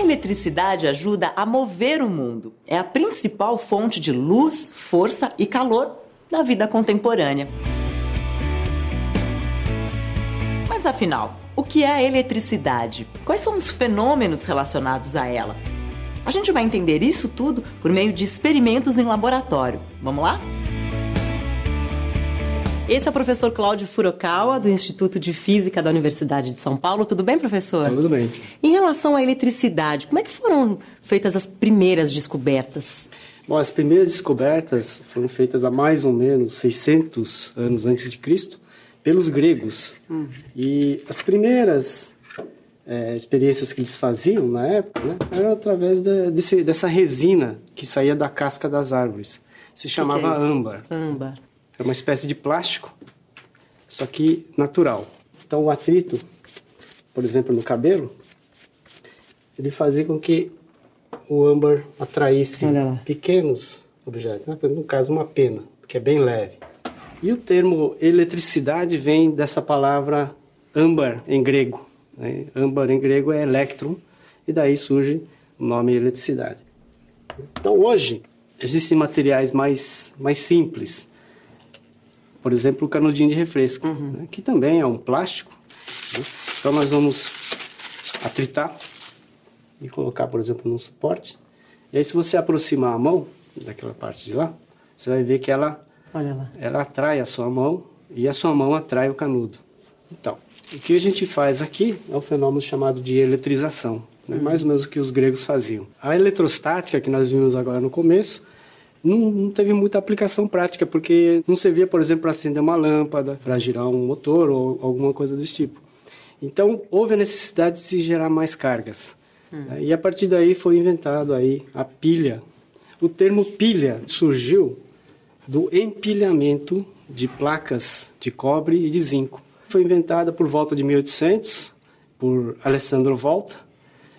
eletricidade ajuda a mover o mundo. É a principal fonte de luz, força e calor da vida contemporânea. Mas afinal, o que é a eletricidade? Quais são os fenômenos relacionados a ela? A gente vai entender isso tudo por meio de experimentos em laboratório. Vamos lá? Esse é o professor Cláudio Furukawa, do Instituto de Física da Universidade de São Paulo. Tudo bem, professor? Tudo bem. Em relação à eletricidade, como é que foram feitas as primeiras descobertas? Bom, as primeiras descobertas foram feitas há mais ou menos 600 anos antes de Cristo pelos gregos. E as primeiras experiências que eles faziam na época, né, eram através dessa resina que saía da casca das árvores. Se chamava âmbar. Âmbar. É uma espécie de plástico, só que natural. Então, o atrito, por exemplo, no cabelo, ele fazia com que o âmbar atraísse pequenos objetos, né? No caso, uma pena, que é bem leve. E o termo eletricidade vem dessa palavra âmbar em grego. Né? Âmbar em grego é electrum, e daí surge o nome eletricidade. Então, hoje, existem materiais mais simples. Por exemplo, o canudinho de refresco, né, que também é um plástico. Né? Então, nós vamos atritar e colocar, por exemplo, num suporte. E aí, se você aproximar a mão daquela parte de lá, você vai ver que ela atrai a sua mão e a sua mão atrai o canudo. Então, o que a gente faz aqui é um fenômeno chamado de eletrização, né? Mais ou menos o que os gregos faziam. A eletrostática, que nós vimos agora no começo, não teve muita aplicação prática, porque não servia, por exemplo, para acender uma lâmpada, para girar um motor ou alguma coisa desse tipo. Então, houve a necessidade de se gerar mais cargas. E a partir daí foi inventado aí a pilha. O termo pilha surgiu do empilhamento de placas de cobre e de zinco. Foi inventada por volta de 1800 por Alessandro Volta,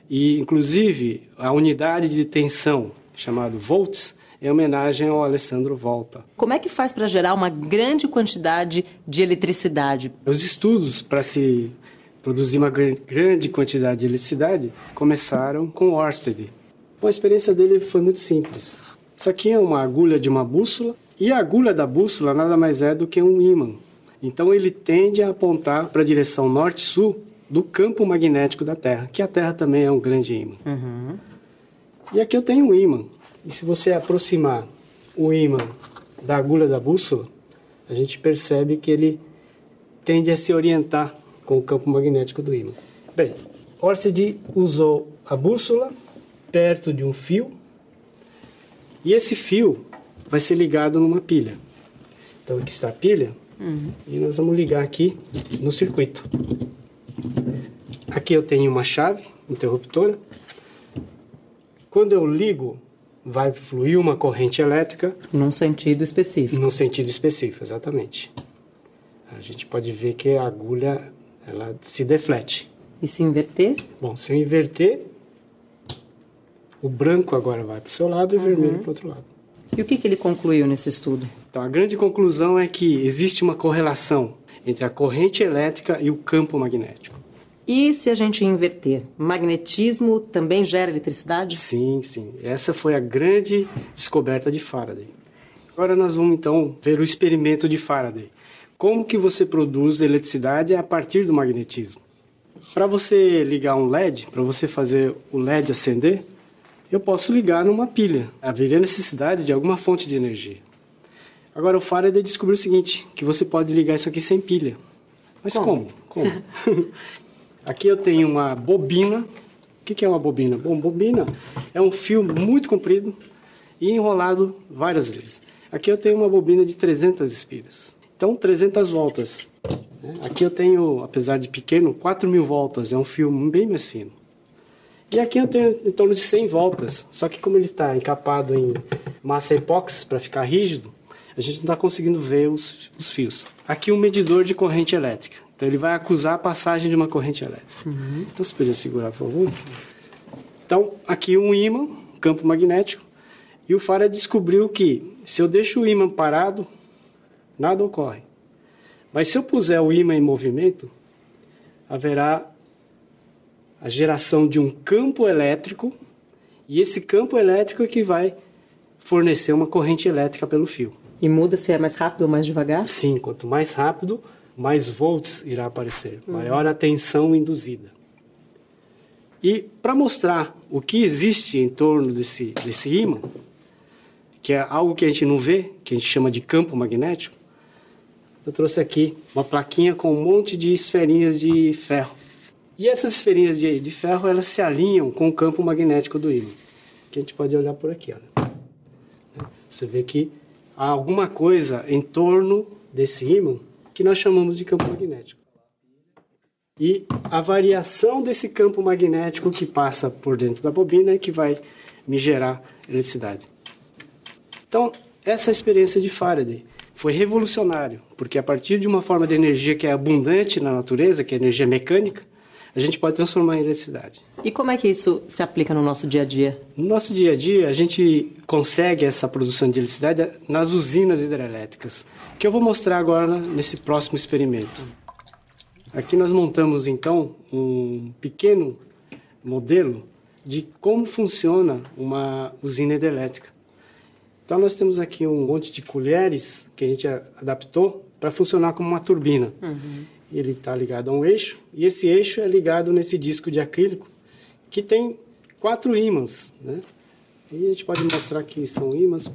e inclusive a unidade de tensão, chamada volts, em homenagem ao Alessandro Volta. Como é que faz para gerar uma grande quantidade de eletricidade? Os estudos para se produzir uma grande quantidade de eletricidade começaram com Ørsted. Bom, a experiência dele foi muito simples. Isso aqui é uma agulha de uma bússola, e a agulha da bússola nada mais é do que um ímã. Então ele tende a apontar para a direção norte-sul do campo magnético da Terra, que a Terra também é um grande ímã. E aqui eu tenho um ímã. E se você aproximar o ímã da agulha da bússola, a gente percebe que ele tende a se orientar com o campo magnético do ímã. Bem, Ørsted usou a bússola perto de um fio, e esse fio vai ser ligado numa pilha. Então aqui está a pilha, e nós vamos ligar aqui no circuito. Aqui eu tenho uma chave interruptora. Quando eu ligo, vai fluir uma corrente elétrica. Num sentido específico. Num sentido específico, exatamente. A gente pode ver que a agulha ela se deflete. E se inverter? Bom, se eu inverter, o branco agora vai para o seu lado e o vermelho para o outro lado. E o que ele concluiu nesse estudo? Então, a grande conclusão é que existe uma correlação entre a corrente elétrica e o campo magnético. E se a gente inverter? Magnetismo também gera eletricidade? Sim, sim. Essa foi a grande descoberta de Faraday. Agora nós vamos, então, ver o experimento de Faraday. Como que você produz eletricidade a partir do magnetismo? Para você ligar um LED, para você fazer o LED acender, eu posso ligar numa pilha. Haveria necessidade de alguma fonte de energia. Agora, o Faraday descobriu o seguinte, que você pode ligar isso aqui sem pilha. Mas como? Aqui eu tenho uma bobina. O que é uma bobina? Bom, bobina é um fio muito comprido e enrolado várias vezes. Aqui eu tenho uma bobina de 300 espiras. Então, 300 voltas. Aqui eu tenho, apesar de pequeno, 4.000 voltas. É um fio bem mais fino. E aqui eu tenho em torno de 100 voltas. Só que como ele está encapado em massa epóxi para ficar rígido, a gente não está conseguindo ver os fios. Aqui um medidor de corrente elétrica. Então ele vai acusar a passagem de uma corrente elétrica. Então você podia segurar, por favor? Então aqui um ímã, campo magnético. E o Faraday descobriu que se eu deixo o ímã parado, nada ocorre. Mas se eu puser o ímã em movimento, haverá a geração de um campo elétrico, e esse campo elétrico é que vai fornecer uma corrente elétrica pelo fio. E muda se é mais rápido ou mais devagar? Sim, quanto mais rápido, mais volts irá aparecer, maior a tensão induzida. E para mostrar o que existe em torno desse ímã, que é algo que a gente não vê, que a gente chama de campo magnético, eu trouxe aqui uma plaquinha com um monte de esferinhas de ferro. E essas esferinhas de ferro, elas se alinham com o campo magnético do ímã, que a gente pode olhar por aqui. Olha. Você vê que há alguma coisa em torno desse ímã que nós chamamos de campo magnético. E a variação desse campo magnético que passa por dentro da bobina é que vai me gerar eletricidade. Então, essa experiência de Faraday foi revolucionária, porque a partir de uma forma de energia que é abundante na natureza, que é a energia mecânica, a gente pode transformar em eletricidade. E como é que isso se aplica no nosso dia a dia? No nosso dia a dia, a gente consegue essa produção de eletricidade nas usinas hidrelétricas, que eu vou mostrar agora nesse próximo experimento. Aqui nós montamos, então, um pequeno modelo de como funciona uma usina hidrelétrica. Então, nós temos aqui um monte de colheres que a gente adaptou para funcionar como uma turbina. Ele está ligado a um eixo, e esse eixo é ligado nesse disco de acrílico, que tem 4 ímãs, né? E a gente pode mostrar que são ímãs,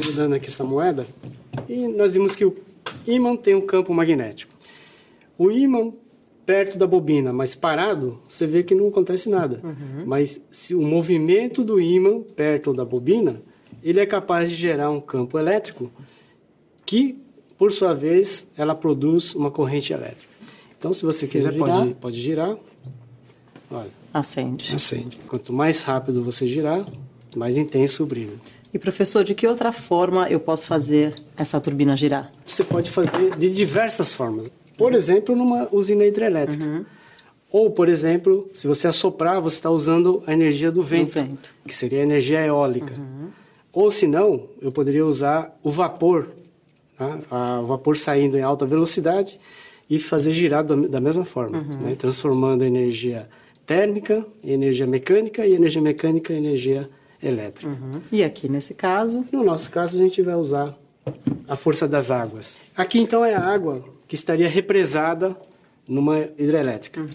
mudando aqui essa moeda, e nós vimos que o ímã tem um campo magnético. O ímã perto da bobina, mas parado, você vê que não acontece nada. Mas se o movimento do ímã perto da bobina, ele é capaz de gerar um campo elétrico que, por sua vez, ela produz uma corrente elétrica. Então, se você quiser, pode girar. Olha. Acende. Acende. Quanto mais rápido você girar, mais intenso o brilho. E, professor, de que outra forma eu posso fazer essa turbina girar? Você pode fazer de diversas formas. Por exemplo, numa usina hidrelétrica. Ou, por exemplo, se você assoprar, você está usando a energia do vento, que seria a energia eólica. Ou, se não, eu poderia usar o vapor, tá? O vapor saindo em alta velocidade e fazer girar da mesma forma, né? Transformando a energia térmica em energia mecânica e energia mecânica em energia elétrica. E aqui, nesse caso? No nosso caso, a gente vai usar a força das águas. Aqui, então, é a água que estaria represada numa hidrelétrica.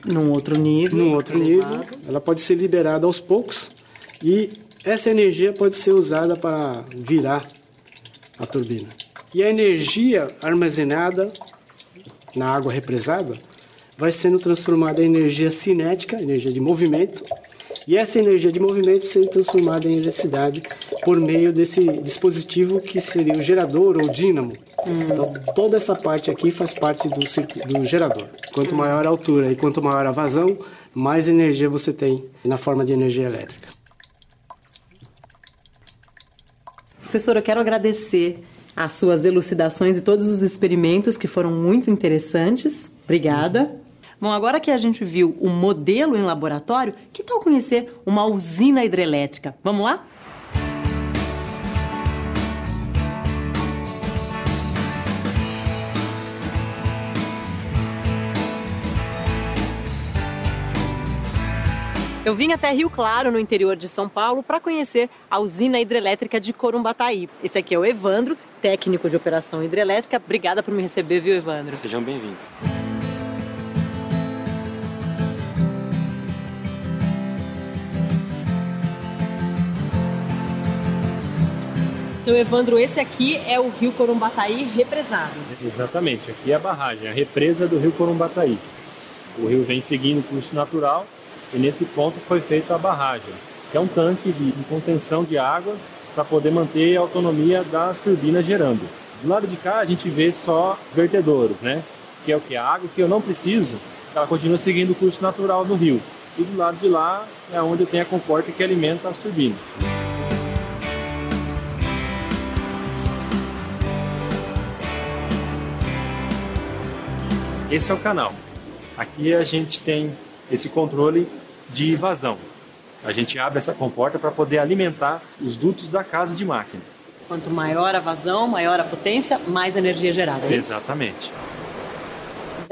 Num outro nível. Ela pode ser liberada aos poucos e essa energia pode ser usada para virar a turbina. E a energia armazenada na água represada vai sendo transformada em energia cinética, energia de movimento, e essa energia de movimento sendo transformada em eletricidade por meio desse dispositivo que seria o gerador ou dínamo. Então, toda essa parte aqui faz parte do gerador. Quanto maior a altura e quanto maior a vazão, mais energia você tem na forma de energia elétrica. Professor, eu quero agradecer as suas elucidações e todos os experimentos que foram muito interessantes. Obrigada. Bom, agora que a gente viu o modelo em laboratório, que tal conhecer uma usina hidrelétrica? Vamos lá? Eu vim até Rio Claro, no interior de São Paulo, para conhecer a usina hidrelétrica de Corumbataí. Esse aqui é o Evandro, técnico de operação hidrelétrica. Obrigada por me receber, viu, Evandro? Sejam bem-vindos. Então, Evandro, esse aqui é o rio Corumbataí represado. Exatamente, aqui é a barragem, a represa do rio Corumbataí. O rio vem seguindo o curso natural e nesse ponto foi feita a barragem, que é um tanque de contenção de água para poder manter a autonomia das turbinas gerando. Do lado de cá a gente vê só os vertedouros, né? Que é o que? A água que eu não preciso, ela continua seguindo o curso natural do rio. E do lado de lá é onde eu tenho a comporta que alimenta as turbinas. Esse é o canal. Aqui a gente tem esse controle de vazão. A gente abre essa comporta para poder alimentar os dutos da casa de máquina. Quanto maior a vazão, maior a potência, mais energia gerada. É exatamente.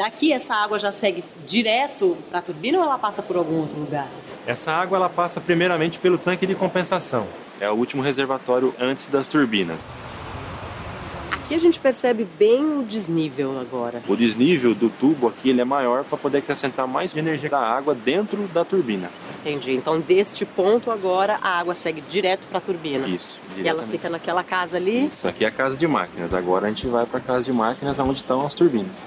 Daqui essa água já segue direto para a turbina ou ela passa por algum outro lugar? Essa água ela passa primeiramente pelo tanque de compensação. É o último reservatório antes das turbinas. Aqui a gente percebe bem o desnível agora. O desnível do tubo aqui ele é maior para poder acrescentar mais energia da água dentro da turbina. Entendi. Então, deste ponto agora, a água segue direto para a turbina. Isso. E ela fica naquela casa ali? Isso aqui é a casa de máquinas. Agora a gente vai para a casa de máquinas onde estão as turbinas.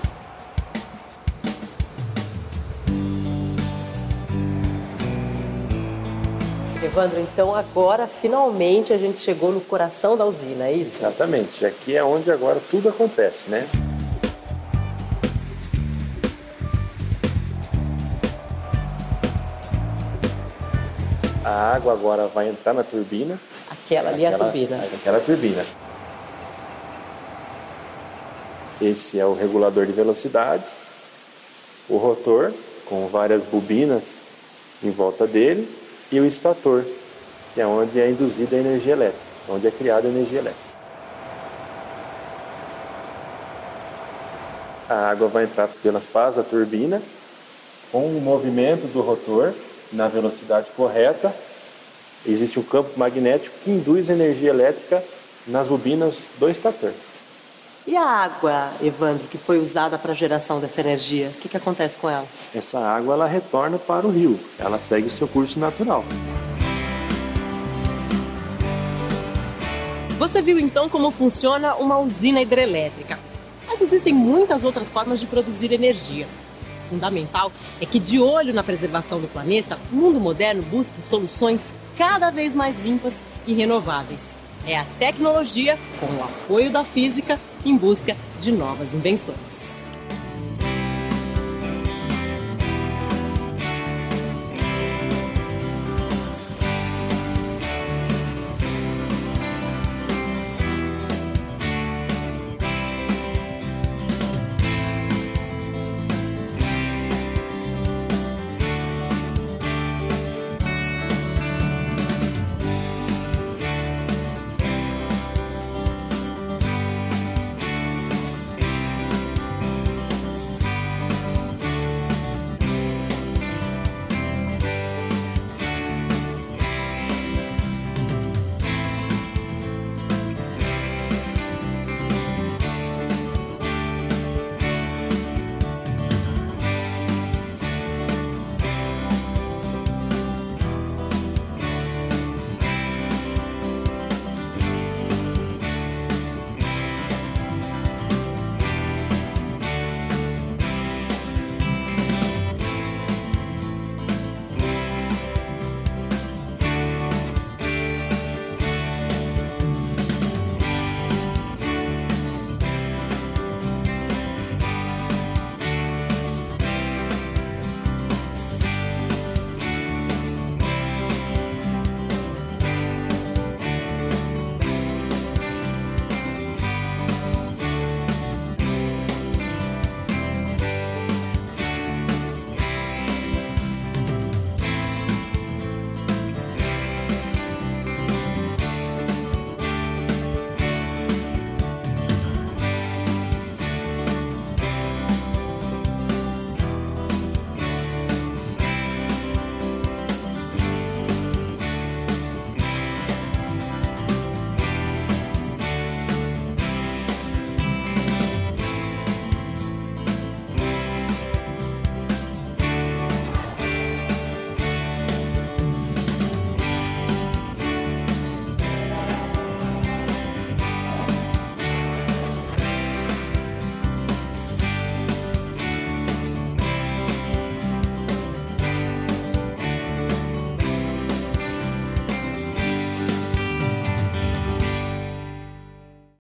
Evandro, então agora finalmente a gente chegou no coração da usina, é isso? Exatamente. Aqui é onde agora tudo acontece, né? A água agora vai entrar na turbina. Aquela ali é a turbina. Aquela turbina. Esse é o regulador de velocidade. O rotor, com várias bobinas em volta dele. E o estator, que é onde é induzida a energia elétrica, onde é criada a energia elétrica. A água vai entrar pelas pás da turbina, com o movimento do rotor na velocidade correta. Existe um campo magnético que induz energia elétrica nas bobinas do estator. E a água, Evandro, que foi usada para a geração dessa energia, o que acontece com ela? Essa água ela retorna para o rio, ela segue o seu curso natural. Você viu então como funciona uma usina hidrelétrica. Mas existem muitas outras formas de produzir energia. O fundamental é que, de olho na preservação do planeta, o mundo moderno busque soluções cada vez mais limpas e renováveis. É a tecnologia, com o apoio da física, em busca de novas invenções.